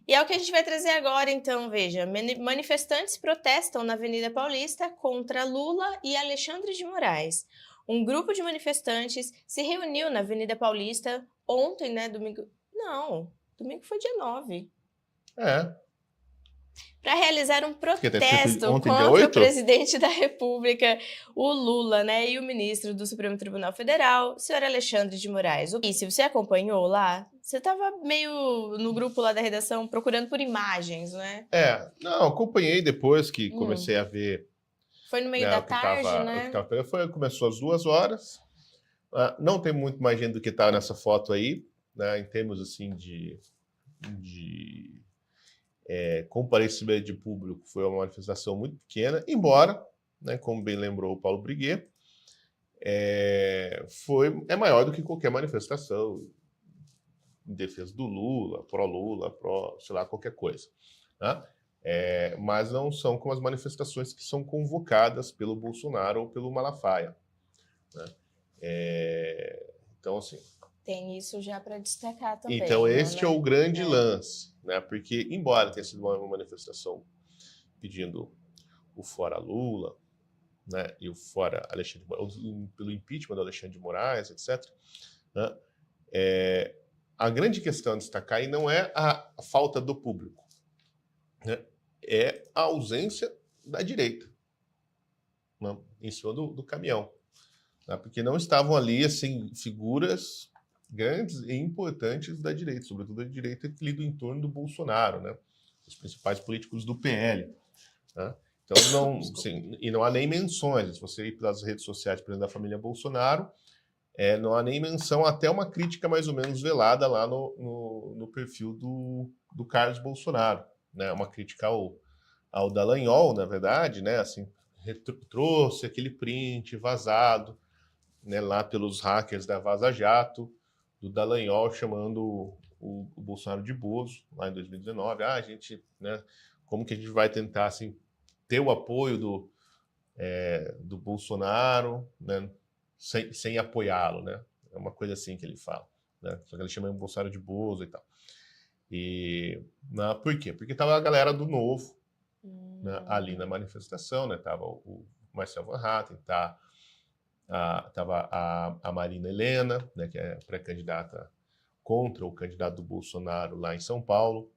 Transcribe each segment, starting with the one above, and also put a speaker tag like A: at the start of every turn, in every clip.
A: E é o que a gente vai trazer agora, então, veja, manifestantes protestam na Avenida Paulista contra Lula e Alexandre de Moraes. Um grupo de manifestantes se reuniu na Avenida Paulista ontem, né, domingo. Não, domingo foi dia 9,
B: É.
A: para realizar um
B: Porque tá escrito
A: protesto
B: ontem, dia
A: contra o
B: 8?
A: presidente da República, o Lula, né, e o ministro do Supremo Tribunal Federal, o senhor Alexandre de Moraes. E se você acompanhou lá, você estava meio no grupo lá da redação procurando por imagens, né?
B: Não, acompanhei depois que comecei
A: Hum.
B: a ver,
A: Foi no meio
B: né,
A: da tarde,
B: o que
A: né?
B: tava pegando. Começou às 2 horas. Não tem muito mais gente do que tá nessa foto aí, né, em termos assim de comparecimento de público, foi uma manifestação muito pequena, embora, né, como bem lembrou o Paulo Briguet, é maior do que qualquer manifestação em defesa do Lula, pró, sei lá, qualquer coisa. Né? Mas não são como as manifestações que são convocadas pelo Bolsonaro ou pelo Malafaia. Né? Então, assim.
A: Tem isso já para destacar
B: Então,
A: também,
B: este é o
A: né?
B: grande lance, né? Porque, embora tenha sido uma manifestação pedindo o fora Lula, né, e o fora Alexandre, pelo impeachment do Alexandre de Moraes, etc., né, a grande questão a destacar aí não é a falta do público, né, é a ausência da direita, né, em cima do caminhão, né, porque não estavam ali assim figuras grandes e importantes da direita, sobretudo da direita que lida em torno do Bolsonaro, né, os principais políticos do PL. Né? Então, não, sim, e não há nem menções. Se você ir pelas redes sociais, por exemplo, da família Bolsonaro, não há nem menção, até uma crítica mais ou menos velada lá no perfil do Carlos Bolsonaro. Né? Uma crítica ao Dallagnol, na verdade, né? Assim, trouxe aquele print vazado, né, lá pelos hackers da Vaza Jato, do Dallagnol chamando o Bolsonaro de Bozo, lá em 2019. A gente, né, como que a gente vai tentar assim, ter o apoio do Bolsonaro, né, sem apoiá-lo, né? É uma coisa assim que ele fala. Né? Só que ele chama o Bolsonaro de Bozo e tal. Por quê? Porque tava a galera do Novo, né, ali na manifestação, né? Tava o Marcel Van Hatten, tava a Marina Helena, né, que é pré-candidata contra o candidato do Bolsonaro lá em São Paulo.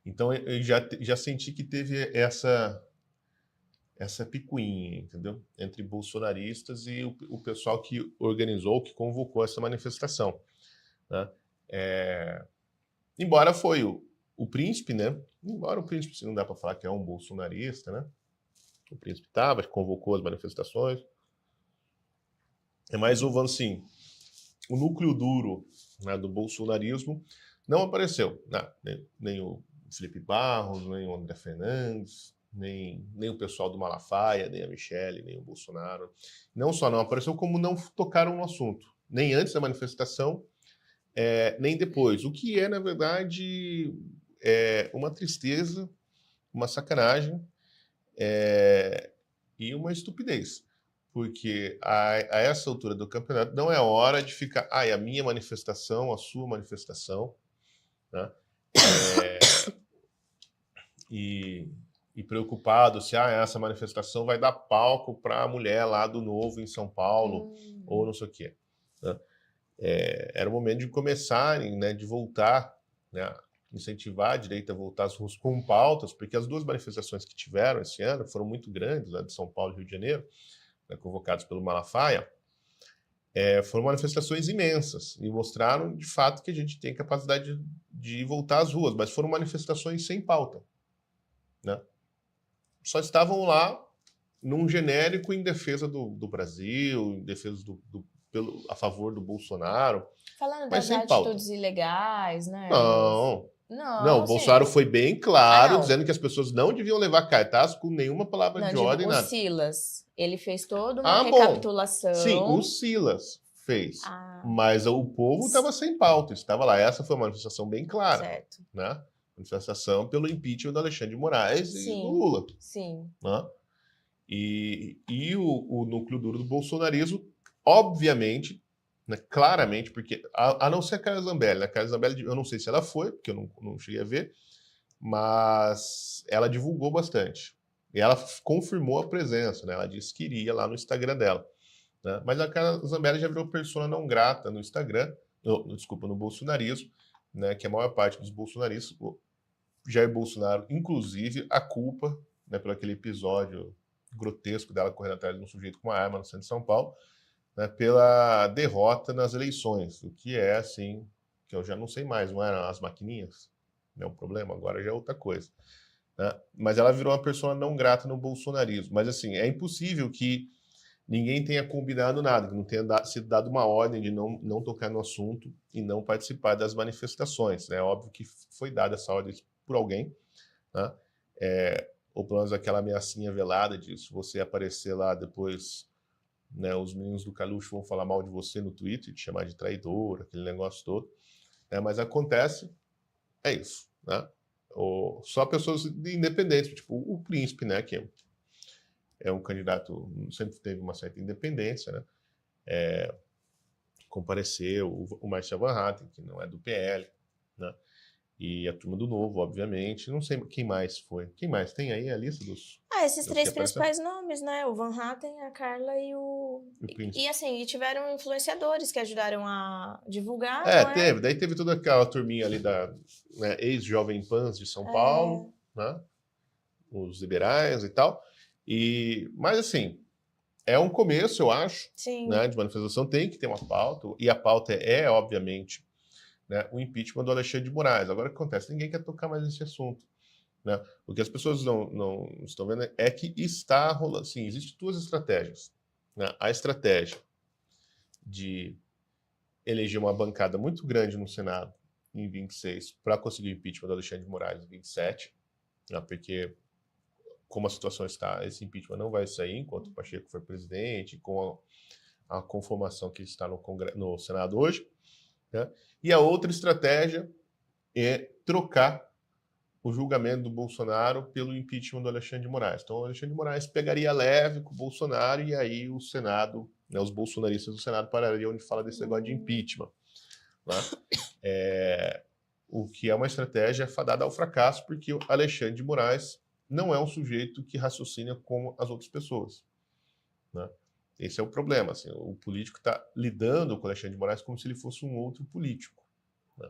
B: Então eu já senti que teve essa picuinha, entendeu? Entre bolsonaristas e o pessoal que organizou, que convocou essa manifestação. Né? Embora foi o príncipe, né? Embora o príncipe, se não dá para falar que é um bolsonarista, né? O príncipe estava, convocou as manifestações. Mas houve, assim, o núcleo duro, né, do bolsonarismo não apareceu. Nem o Felipe Barros, nem o André Fernandes, nem o pessoal do Malafaia, nem a Michelle, nem o Bolsonaro. Não só não apareceu, como não tocaram no assunto. Nem antes da manifestação, nem depois. O que é, na verdade, uma tristeza, uma sacanagem e uma estupidez. Porque a essa altura do campeonato não é hora de ficar, a minha manifestação, a sua manifestação, né? E preocupado se essa manifestação vai dar palco para a mulher lá do Novo em São Paulo, ou não sei o quê. Né? Era o momento de começarem, né, de voltar, né, incentivar a direita a voltar às ruas com pautas, porque as duas manifestações que tiveram esse ano foram muito grandes, né, de São Paulo e Rio de Janeiro, né, convocados pelo Malafaia, foram manifestações imensas e mostraram, de fato, que a gente tem capacidade de voltar às ruas, mas foram manifestações sem pauta. Né? Só estavam lá num genérico em defesa do Brasil, em defesa a favor do Bolsonaro,
A: Falando
B: mas
A: das
B: sem pauta.
A: atitudes ilegais, né?
B: Não. Não, o
A: Não,
B: Bolsonaro
A: sim.
B: foi bem
A: Ah,
B: claro,
A: não.
B: dizendo que as pessoas não deviam levar cartaz com nenhuma palavra
A: Não,
B: de
A: digo,
B: ordem,
A: o
B: nada.
A: Silas, ele fez toda uma
B: Bom. Sim, o
A: recapitulação.
B: Silas fez.
A: Ah,
B: Mas o povo estava sem pauta, estava lá. Essa foi uma manifestação bem clara.
A: certo.
B: Né? Manifestação pelo impeachment do Alexandre de Moraes e do
A: Sim,
B: Lula.
A: sim.
B: Né? E o núcleo duro do bolsonarismo, obviamente, né? Claramente, porque a não ser a Carla Zambelli, né? A Carla Zambelli, eu não sei se ela foi, porque eu não cheguei a ver, mas ela divulgou bastante. E ela confirmou a presença, né? Ela disse que iria lá no Instagram dela, né? Mas a Carla Zambelli já virou persona não grata no Instagram, desculpa, no bolsonarismo, né? Que a maior parte dos bolsonaristas, o Jair Bolsonaro, inclusive, a culpa, né, por aquele episódio grotesco dela correndo atrás de um sujeito com uma arma no centro de São Paulo, né, pela derrota nas eleições, o que é, assim, que eu já não sei mais, não eram as maquininhas? Não é um problema, agora já é outra coisa. Né? Mas ela virou uma pessoa não grata no bolsonarismo. Mas, assim, é impossível que ninguém tenha combinado nada, que não tenha sido dado uma ordem de não tocar no assunto e não participar das manifestações. É óbvio que foi dada essa ordem por alguém, né? Ou pelo menos aquela ameaçinha velada de se você aparecer lá depois, né, os meninos do Caluxo vão falar mal de você no Twitter, te chamar de traidor, aquele negócio todo. Mas acontece, é isso. Né? Só pessoas independentes, tipo o Príncipe, né, que é um candidato, sempre teve uma certa independência, né? Compareceu, o Marcel Van Hatten, que não é do PL, né? E a turma do Novo, obviamente. Não sei quem mais foi. Quem mais? Tem aí a lista dos...
A: Esses três principais nomes, né? O Van Hatten, a Carla e o... E assim, tiveram influenciadores que ajudaram a divulgar, não é?
B: Teve. Daí teve toda aquela turminha ali da, né, ex-Jovem Pans de São Paulo, né? Os liberais e tal. Mas assim, é um começo, eu acho, né, de manifestação. Tem que ter uma pauta. E a pauta obviamente, né, o impeachment do Alexandre de Moraes. Agora o que acontece? Ninguém quer tocar mais nesse assunto. Né? O que as pessoas não estão vendo é que está rolando. Sim, existem duas estratégias. Né? A estratégia de eleger uma bancada muito grande no Senado em 26 para conseguir o impeachment do Alexandre de Moraes em 27, né? Porque, como a situação está, esse impeachment não vai sair enquanto o Pacheco for presidente, com a conformação que está no Senado hoje. Né? E a outra estratégia é trocar o julgamento do Bolsonaro pelo impeachment do Alexandre de Moraes. Então, o Alexandre de Moraes pegaria leve com o Bolsonaro e aí o Senado, né, os bolsonaristas do Senado parariam de falar desse negócio de impeachment. Né? O que é uma estratégia fadada ao fracasso, porque o Alexandre de Moraes não é um sujeito que raciocina como as outras pessoas. Né? Esse é o problema. Assim, o político está lidando com o Alexandre de Moraes como se ele fosse um outro político. Né?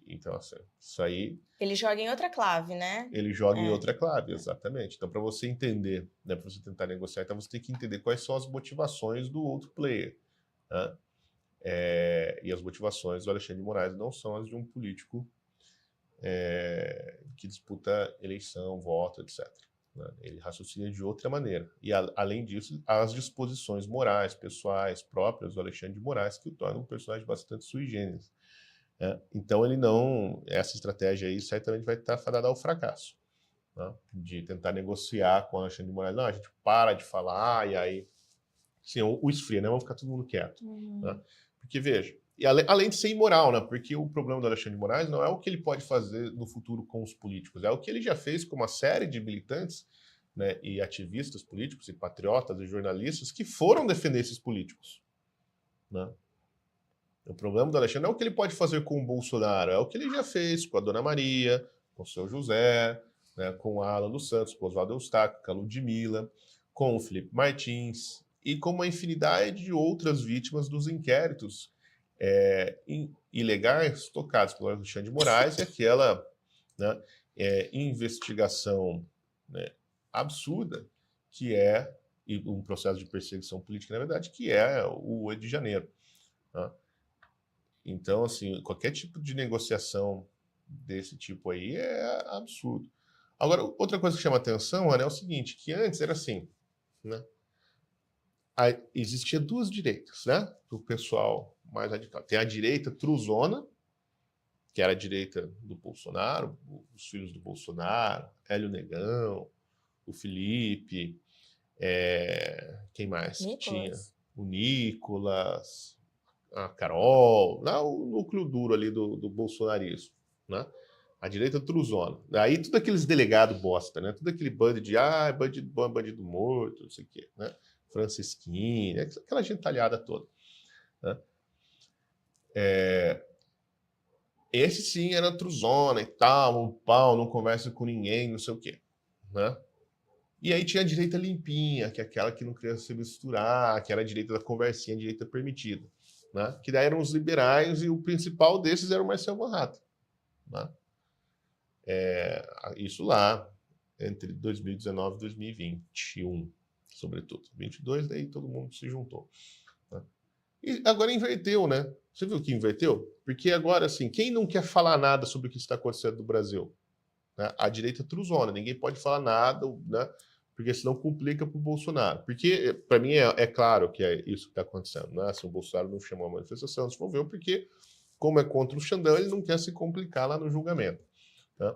B: Então, assim, isso aí...
A: Ele joga em outra clave, né?
B: Ele joga em outra clave, exatamente. Então, para você entender, né, para você tentar negociar, então você tem que entender quais são as motivações do outro player. Né? E as motivações do Alexandre de Moraes não são as de um político que disputa eleição, voto, etc. Né? Ele raciocina de outra maneira. E, além disso, as disposições morais, pessoais, próprias do Alexandre de Moraes, que o tornam um personagem bastante sui generis. Então, ele não... Essa estratégia aí certamente vai estar fadada ao fracasso. Né? De tentar negociar com o Alexandre de Moraes. Não, a gente para de falar e aí... Assim, o esfria, né? Vamos ficar todo mundo quieto. Né? Porque, veja, e além de ser imoral, né? Porque o problema do Alexandre de Moraes não é o que ele pode fazer no futuro com os políticos, é o que ele já fez com uma série de militantes, né, e ativistas políticos, e patriotas, e jornalistas que foram defender esses políticos. Né? O problema do Alexandre não é o que ele pode fazer com o Bolsonaro, é o que ele já fez com a Dona Maria, com o seu José, né, com o Alan dos Santos, com o Oswaldo Eustáquio, com a Ludmilla, com o Felipe Martins e com uma infinidade de outras vítimas dos inquéritos ilegais tocados pelo Alexandre de Moraes e aquela, né, investigação, né, absurda que é, e um processo de perseguição política, na verdade, que é o 8 de janeiro. Né? Então, assim, qualquer tipo de negociação desse tipo aí é absurdo. Agora, outra coisa que chama atenção, Ana, é o seguinte, que antes era assim, né? Existia duas direitas, né? O pessoal mais radical. Tem a direita truzona, que era a direita do Bolsonaro, os filhos do Bolsonaro, Hélio Negão, o Felipe, quem mais tinha? O Nicolas, a Carol, lá o núcleo duro ali do bolsonarismo, né? A direita truzona. Aí tudo aqueles delegados bosta, né? Tudo aquele bando de, bandido bom, bandido morto, não sei o quê, né? Francisquinha, aquela gentalhada toda. né? Esse sim era truzona e tal, o pau, não conversa com ninguém, não sei o quê, né? E aí tinha a direita limpinha, que é aquela que não queria se misturar, que era a direita da conversinha, a direita permitida, né? Que daí eram os liberais e o principal desses era o Marcel Van Hatten, né? Isso lá entre 2019 e 2021, sobretudo. 22, daí todo mundo se juntou, né? E agora inverteu, né? Você viu que inverteu? Porque agora, assim, quem não quer falar nada sobre o que está acontecendo no Brasil? Né? A direita truzona, ninguém pode falar nada, né? Porque senão complica para o Bolsonaro. Porque, para mim, é claro que é isso que está acontecendo, né? Se o Bolsonaro não chamou a manifestação, se envolveu, porque, como é contra o Xandão, ele não quer se complicar lá no julgamento, né?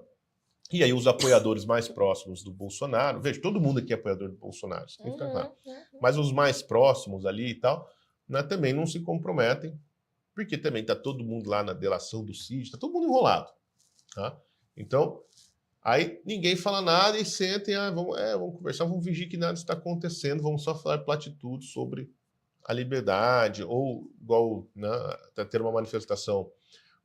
B: E aí os apoiadores mais próximos do Bolsonaro, veja, todo mundo aqui é apoiador do Bolsonaro, isso tem que ficar claro. Mas os mais próximos ali e tal, né, também não se comprometem, porque também está todo mundo lá na delação do Cid, está todo mundo enrolado, tá? Então, aí ninguém fala nada e sentem, vamos conversar, vamos fingir que nada está acontecendo, vamos só falar platitudes sobre a liberdade, ou igual, né, tá tendo uma manifestação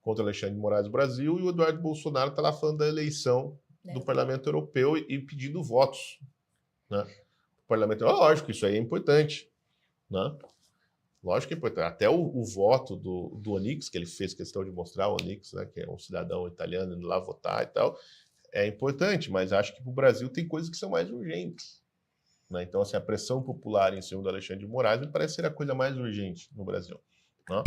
B: contra Alexandre de Moraes do Brasil, e o Eduardo Bolsonaro está lá falando da eleição do Parlamento Europeu e pedindo votos, né? O Parlamento Europeu, lógico, isso aí é importante, né? Lógico que é importante. Até o voto do Onix, que ele fez questão de mostrar, o Onix, né, que é um cidadão italiano, indo lá votar e tal, é importante, mas acho que para o Brasil tem coisas que são mais urgentes, né? Então, assim, a pressão popular em cima do Alexandre de Moraes me parece ser a coisa mais urgente no Brasil, né?